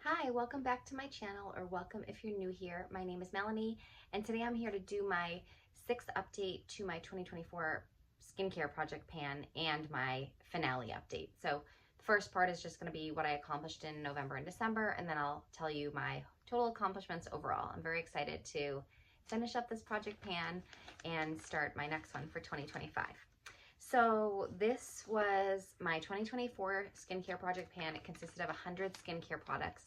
Hi, welcome back to my channel, or welcome if you're new here. My name is Melanie, and today I'm here to do my sixth update to my 2024 skincare project pan and my finale update. So the first part is just going to be what I accomplished in November and December, and then I'll tell you my total accomplishments overall. I'm very excited to finish up this project pan and start my next one for 2025. So this was my 2024 skincare project pan. It consisted of 100 skincare products,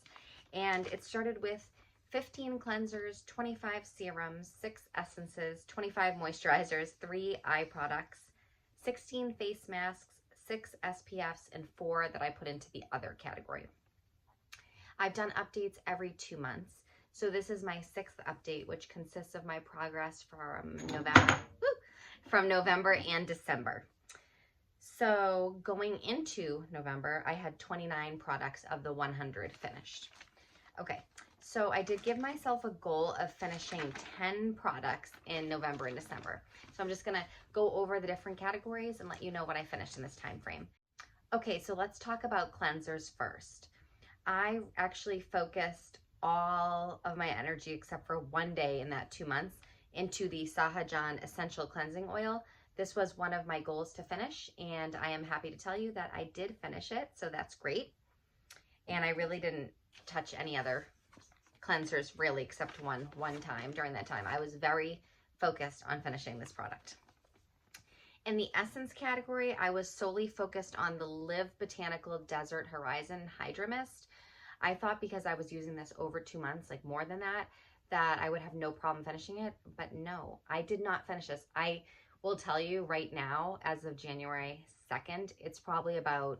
and it started with 15 cleansers, 25 serums, 6 essences, 25 moisturizers, 3 eye products, 16 face masks, 6 SPFs, and 4 that I put into the other category. I've done updates every 2 months. So this is my 6th update, which consists of my progress from November and December. So going into November, I had 29 products of the 100 finished. Okay, so I did give myself a goal of finishing 10 products in November and December. So I'm just gonna go over the different categories and let you know what I finished in this time frame. Okay, so let's talk about cleansers first. I actually focused all of my energy, except for one day in that 2 months, into the Sahajan Essential Cleansing Oil. This was one of my goals to finish, and I am happy to tell you that I did finish it, so that's great. And I really didn't touch any other cleansers really, except one time during that time. I was very focused on finishing this product. In the essence category, I was solely focused on the Live Botanical Desert Horizon Hydra Mist. I thought because I was using this over 2 months, like more than that I would have no problem finishing it, but no, I did not finish this. I will tell you right now, as of January 2nd, it's probably about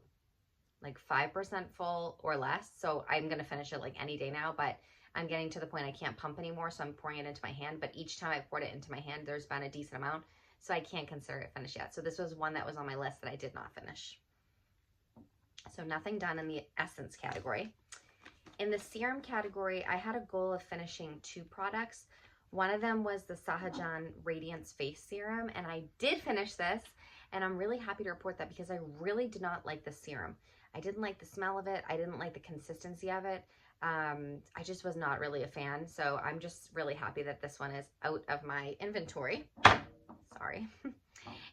like 5% full or less. So I'm gonna finish it like any day now, but I'm getting to the point I can't pump anymore, so I'm pouring it into my hand. But each time I poured it into my hand, there's been a decent amount, so I can't consider it finished yet. So this was one that was on my list that I did not finish. So nothing done in the essence category. In the serum category, I had a goal of finishing 2 products. One of them was the Sahajan Radiance Face Serum, and I did finish this, and I'm really happy to report that because I really did not like the serum. I didn't like the smell of it. I didn't like the consistency of it. I just was not really a fan, so I'm just really happy that this one is out of my inventory. Sorry.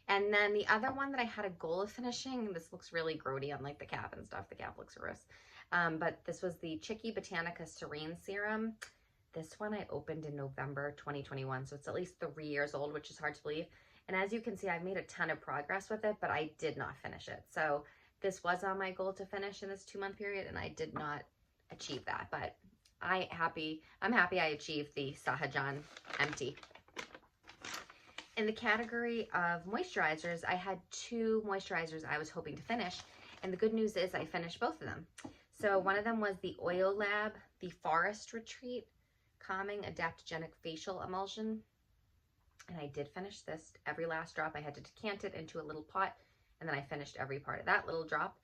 And then the other one that I had a goal of finishing, this looks really grody on like the cap and stuff. The cap looks gross. But this was the Chicky Botanica Serene Serum. This one I opened in November 2021, so it's at least 3 years old, which is hard to believe. And as you can see, I've made a ton of progress with it, but I did not finish it. So this was on my goal to finish in this 2-month period, and I did not achieve that. But I'm happy I achieved the Sahajan Empty. In the category of moisturizers, I had 2 moisturizers I was hoping to finish, and the good news is I finished both of them. So one of them was the Oil Lab, the Forest Retreat Calming Adaptogenic Facial Emulsion, and I did finish this. Every last drop, I had to decant it into a little pot, and then I finished every part of that little drop.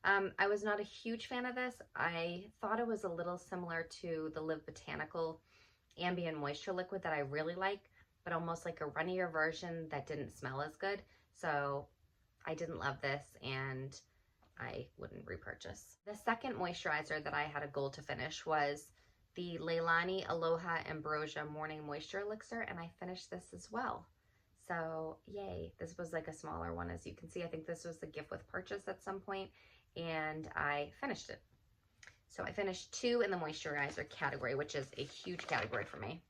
I was not a huge fan of this. I thought it was a little similar to the Live Botanical Ambient Moisture Liquid that I really like, but almost like a runnier version that didn't smell as good. So I didn't love this, and I wouldn't repurchase. The second moisturizer that I had a goal to finish was the Leilani Aloha Ambrosia Morning Moisture Elixir, and I finished this as well. So yay, this was like a smaller one, as you can see. I think this was the gift with purchase at some point, and I finished it. So I finished 2 in the moisturizer category, which is a huge category for me.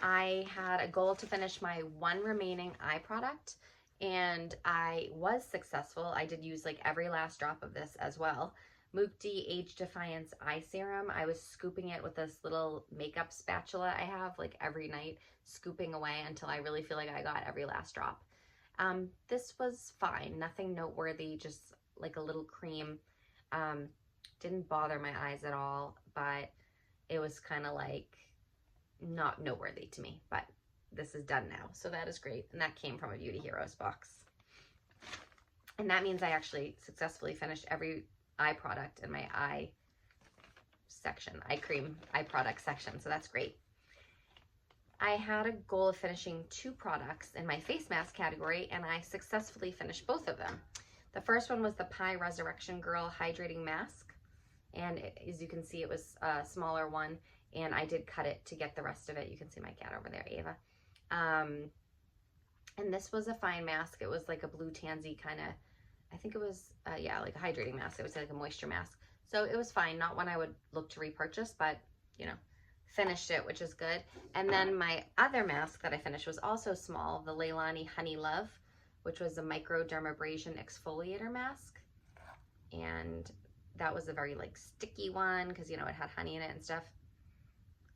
I had a goal to finish my 1 remaining eye product, and I was successful. I did use like every last drop of this as well. Mukti Age Defiance Eye Serum. I was scooping it with this little makeup spatula I have like every night, scooping away until I really feel like I got every last drop. This was fine, nothing noteworthy, just like a little cream. Didn't bother my eyes at all, but it was kind of like not noteworthy to me, but this is done now, so that is great. And that came from a Beauty Heroes box, and that means I actually successfully finished every eye product in my eye section, eye cream, eye product section, so that's great. I had a goal of finishing 2 products in my face mask category, and I successfully finished both of them. The first one was the Pai Resurrection Girl Hydrating Mask, and as you can see, it was a smaller one, and I did cut it to get the rest of it. You can see my cat over there, Ava. And this was a fine mask. It was like a blue tansy kind of, I think it was, yeah, like a hydrating mask. It was like a moisture mask. So it was fine, not one I would look to repurchase, but, you know, finished it, which is good. And then my other mask that I finished was also small, the Leilani Honey Love, which was a microdermabrasion exfoliator mask. And that was a very like sticky one because, you know, it had honey in it and stuff.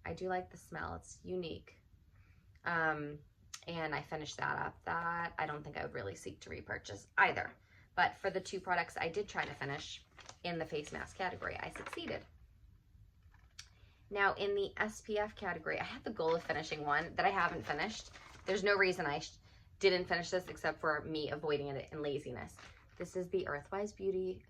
I do like the smell. It's unique. And I finished that up. That I don't think I would really seek to repurchase either. But for the two products I did try to finish in the face mask category, I succeeded. Now in the SPF category, I had the goal of finishing one that I haven't finished. There's no reason I didn't finish this except for me avoiding it in laziness. This is the Earthwise Beauty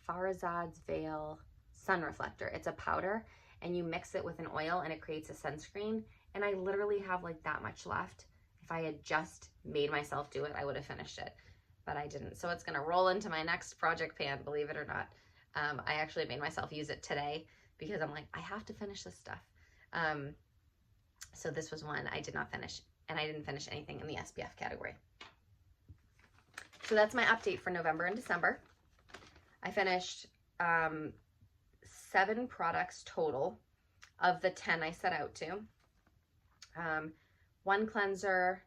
Farazad's Veil Sun Reflector. It's a powder and you mix it with an oil and it creates a sunscreen. And I literally have like that much left. If I had just made myself do it, I would have finished it, but I didn't. So it's gonna roll into my next project pan, believe it or not. I actually made myself use it today because I'm like, I have to finish this stuff. So this was one I did not finish, and I didn't finish anything in the SPF category. So that's my update for November and December. I finished 7 products total of the 10 I set out to. 1 cleanser,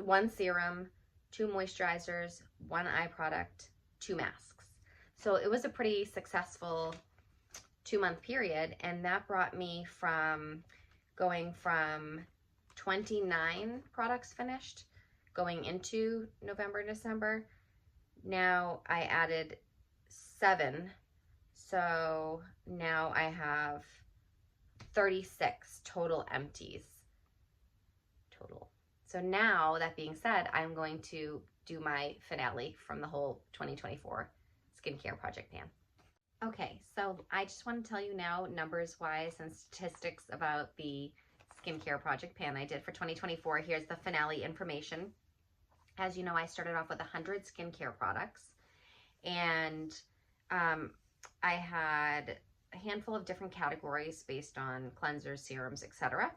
1 serum, 2 moisturizers, 1 eye product, 2 masks. So it was a pretty successful 2-month period, and that brought me from going from 29 products finished going into November and December. Now I added 7, so now I have 36 total empties. So now, that being said, I'm going to do my finale from the whole 2024 skincare project pan. Okay, so I just want to tell you now, numbers-wise and statistics about the skincare project pan I did for 2024. Here's the finale information. As you know, I started off with 100 skincare products, and I had a handful of different categories based on cleansers, serums, etc.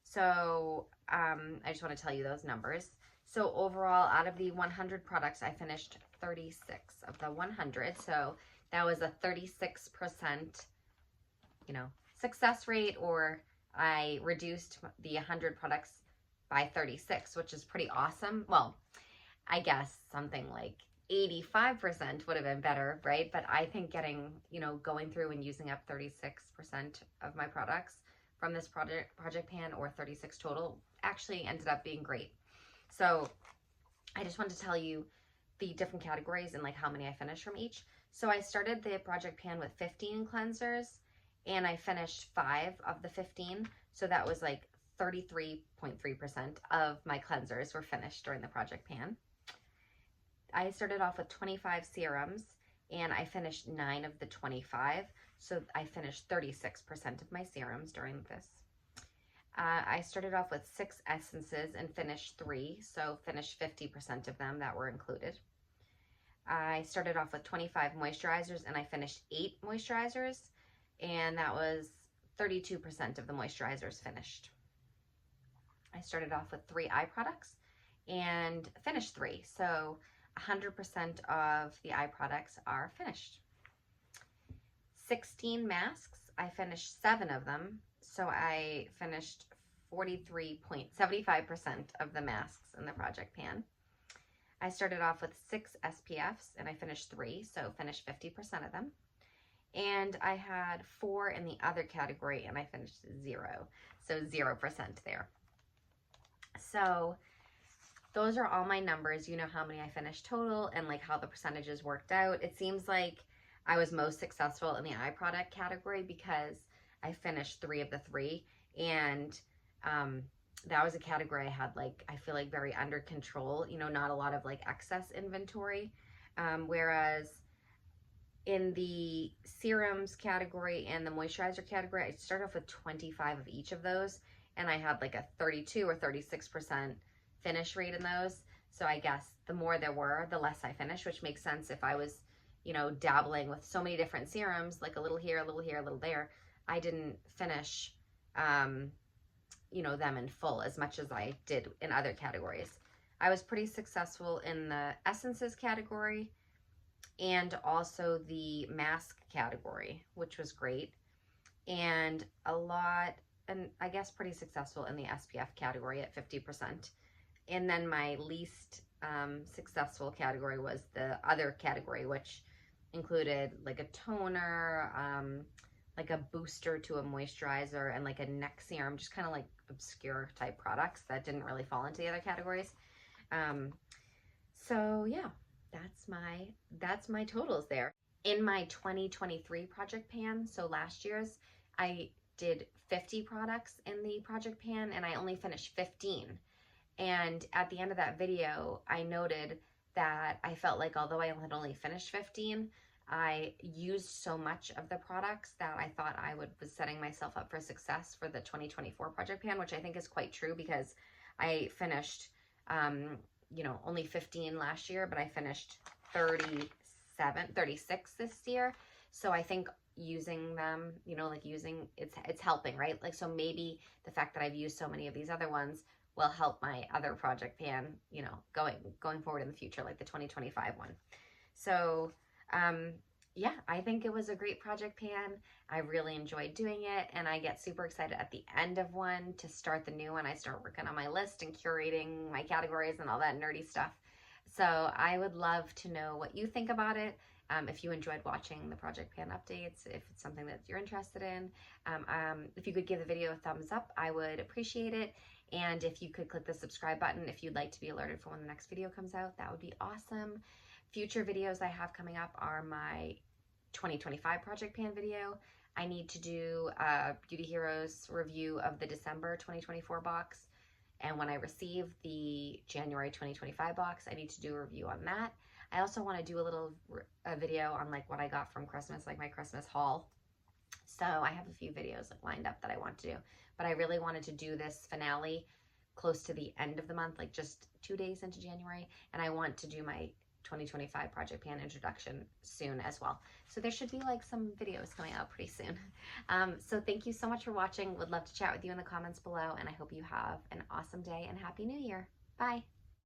So I just want to tell you those numbers. So overall, out of the 100 products, I finished 36 of the 100. So that was a 36%, you know, success rate, or I reduced the 100 products by 36, which is pretty awesome. Well, I guess something like 85% would have been better, right? But I think getting, you know, going through and using up 36% of my products from this project pan, or 36 total, actually ended up being great. So I just wanted to tell you the different categories and like how many I finished from each. So I started the project pan with 15 cleansers, and I finished 5 of the 15. So that was like 33.3% of my cleansers were finished during the project pan. I started off with 25 serums, and I finished 9 of the 25. So I finished 36% of my serums during this. I started off with 6 essences and finished 3, so finished 50% of them that were included. I started off with 25 moisturizers, and I finished 8 moisturizers, and that was 32% of the moisturizers finished. I started off with 3 eye products and finished 3, so 100% of the eye products are finished. 16 masks, I finished 7 of them, so I finished 43.75% of the masks in the project pan. I started off with 6 SPFs, and I finished 3, so finished 50% of them. And I had 4 in the other category, and I finished 0, so 0% there. So those are all my numbers. You know how many I finished total and like how the percentages worked out. It seems like I was most successful in the eye product category because I finished 3 of the 3, and that was a category I had, like, I feel like very under control, you know, not a lot of like excess inventory. Whereas in the serums category and the moisturizer category, I started off with 25 of each of those, and I had like a 32 or 36% finish rate in those. So I guess the more there were, the less I finished, which makes sense. If I was you know, dabbling with so many different serums, like a little here, a little here, a little there, I didn't finish, you know, them in full as much as I did in other categories. I was pretty successful in the essences category and also the mask category, which was great. And I guess pretty successful in the SPF category at 50%. And then my least successful category was the other category, which included like a toner, like a booster to a moisturizer, and like a neck serum, just kind of like obscure type products that didn't really fall into the other categories. So yeah, that's my totals there. In my 2023 project pan, so last year's, I did 50 products in the project pan and I only finished 15. And at the end of that video, I noted that I felt like although I had only finished 15, I used so much of the products that I thought I was setting myself up for success for the 2024 project pan, which I think is quite true because I finished, you know, only 15 last year, but I finished 36 this year. So I think using them, you know, like it's helping, right? Like, so maybe the fact that I've used so many of these other ones will help my other project pan, you know, going forward in the future, like the 2025 one. So, yeah, I think it was a great project pan. I really enjoyed doing it, and I get super excited at the end of one to start the new one. I start working on my list and curating my categories and all that nerdy stuff. So I would love to know what you think about it. If you enjoyed watching the project pan updates, if it's something that you're interested in, if you could give the video a thumbs up, I would appreciate it. And if you could click the subscribe button if you'd like to be alerted for when the next video comes out, that would be awesome. Future videos I have coming up are my 2025 project pan video. I need to do a Beauty Heroes review of the December 2024 box. And when I receive the January 2025 box, I need to do a review on that. I also want to do a video on like what I got from Christmas, like my Christmas haul. So I have a few videos like lined up that I want to do, but I really wanted to do this finale close to the end of the month, like just 2 days into January. And I want to do my 2025 project pan introduction soon as well. So there should be like some videos coming out pretty soon. So thank you so much for watching. Would love to chat with you in the comments below, and I hope you have an awesome day and Happy New Year. Bye.